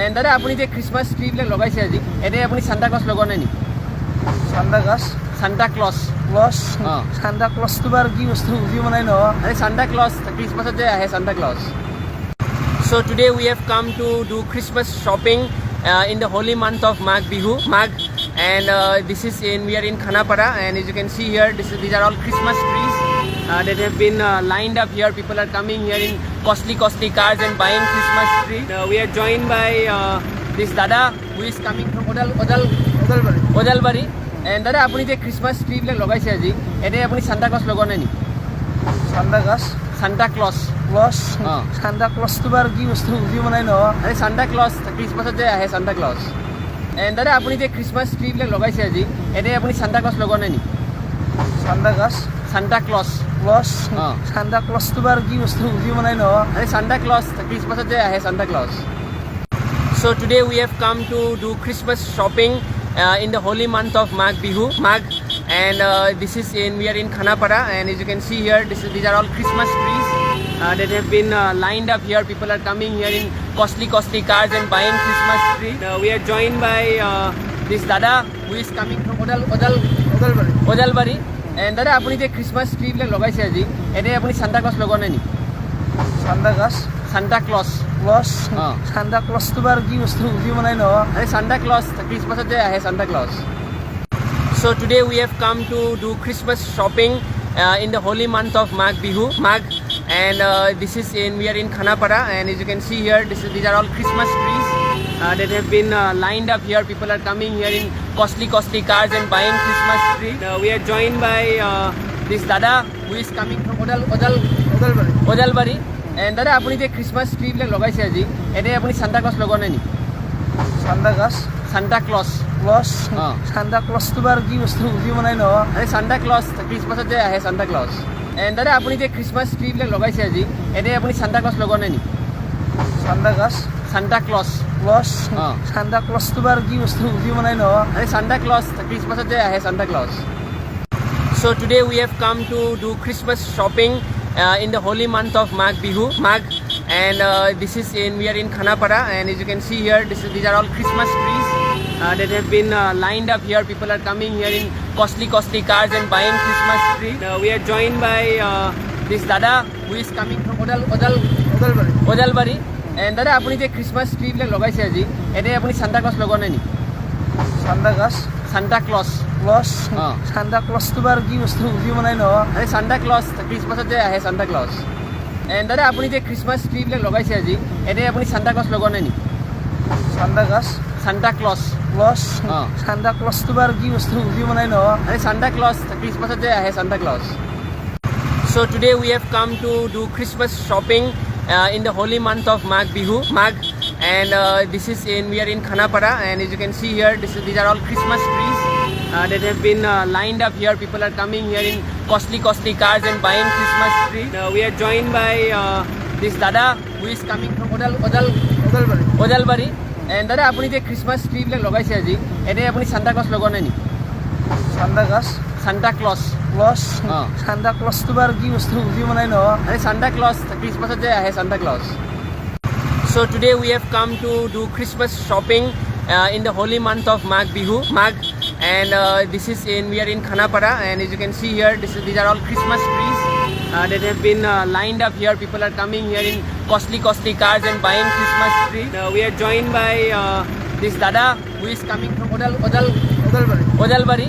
And দাদা আপুনি যে খ্ৰীষ্টমাছ ট্ৰিবিলাক লগাইছে আজি এতিয়া আপুনি সান্তা ক্লজ লগোৱা নাই নেকি? Santa Claus Santa Claus Santa ক্লজটো বাৰু কি বস্তু বুজি পোৱা নাই নহয়। আৰে সান্তা ক্লজ খ্ৰীষ্টমাছত যে আহে Santa Claus. So today we have come to do Christmas shopping in the holy month of Magh, and we are in Khanapara, and as you can see here, these are all Christmas trees that have been lined up here. People are coming here in costly cars and buying Christmas tree. We are joined by this Dada who is coming from Odalbari. And Dada, apuni je Christmas tree bilak lagaise aji, ete apuni Santa Claus lagwa nai ni? Santa Claus Santa ক্লজটো বাৰু কি বস্তু বুজি পোৱা নাই নহয়। আৰে Santa Claus খ্ৰীষ্টমাছত যে আহে সান্তা ক্লজ। এণ্ড দাদা আপুনি যে খ্ৰীষ্টমাছ ট্ৰিবিলাক লগাইছে আজি এতিয়া আপুনি সান্তা ক্লজ লগোৱা নাই নেকি? সান্তা ক্লজ সান্তা ক্লজটো বাৰু কি বস্তু বুজি পোৱা নাই নহয়। আৰে সান্তা ক্লজ খ্ৰীষ্টমাছত যে আহে Santa Claus. So today we have come to do Christmas shopping in the holy month of Magh, and we are in Khanapara, and as you can see here, these are all Christmas trees that have been lined up here. People are coming here in costly cars and buying Christmas tree. We are joined by this Dada who is coming from Odalbari. And Dada, apuni je Christmas tree bilak lagaise aji ete apuni Santa Claus lagwa nai ni? Santa Claus Santa ক্লজটো বাৰু কি বস্তু বুজি পোৱা নাই নহয়। আৰে Santa Claus খ্ৰীষ্টমাছত যে আহে Santa Claus. So today we have come to do Christmas shopping in the holy month of Magh, and we are in Khanapara, and as you can see here, these are all Christmas trees that have been lined up here. People are coming here in costly cars and buying Christmas tree. We are joined by this Dada who is coming from Odalbari. And Dada, apuni je Christmas tree bilak lagaise aji ete apuni Santa Claus lagwa nai ni? Santa Claus Santa ক্লজটো বাৰু কি বস্তু বুজি পোৱা নাই নহয়। আৰে Santa Claus খ্ৰীষ্টমাছত যে আহে Santa Claus. এণ্ড দাদা, আপুনি যে খ্ৰীষ্টমাছ ট্ৰিবিলাক লগাইছে আজি এতিয়া আপুনি Santa Claus লগোৱা নাই নেকি? Santa Claus সান্তা ক্লজটো বাৰু কি বস্তু বুজি পোৱা নাই নহয়। আৰে Santa Claus খ্ৰীষ্টমাছত যে আহে Santa Claus. So today we have come to do Christmas shopping in the holy month of Magh, and we are in Khanapara, and as you can see here, these are all Christmas trees that have been lined up here. People are coming here in costly cars and buying Christmas tree. We are joined by this Dada who is coming from Odalbari. And Dada, apuni je Christmas tree bilak lagaise aji ete apuni Santa Claus lagwa nai ni? Santa Claus Santa ক্লজটো বাৰু কি বস্তু বুজি পোৱা নাই নহয়। আৰে Santa Claus খ্ৰীষ্টমাছত যে আহে Santa Claus. এণ্ড দাদা, আপুনি যে খ্ৰীষ্টমাছ ট্ৰিবিলাক লগাইছে আজি এতিয়া আপুনি Santa Claus লগোৱা নাই নেকি? Santa Claus সান্তা ক্লজটো বাৰু কি বস্তু বুজি পোৱা নাই নহয়। আৰে Santa Claus খ্ৰীষ্টমাছত যে আহে Santa Claus. So today we have come to do Christmas shopping in the holy month of Magh, and we are in Khanapara, and as you can see here, these are all Christmas trees that have been lined up here. People are coming here in costly cars and buying Christmas tree. We are joined by this Dada who is coming from Odalbari. And Dada, apuni je Christmas tree bilak lagaise aji ete apuni Santa Claus lagwa nai ni? Santa Claus Santa ক্লজটো বাৰু কি বস্তু বুজি পোৱা নাই নহয়। আৰে Santa Claus খ্ৰীষ্টমাছত যে আহে Santa Claus. So today we have come to do Christmas shopping in the holy month of Magh, and we are in Khanapara, and as you can see here, these are all Christmas trees that have been lined up here. People are coming here in costly cars and buying Christmas tree. We are joined by this Dada who is coming from Odalbari.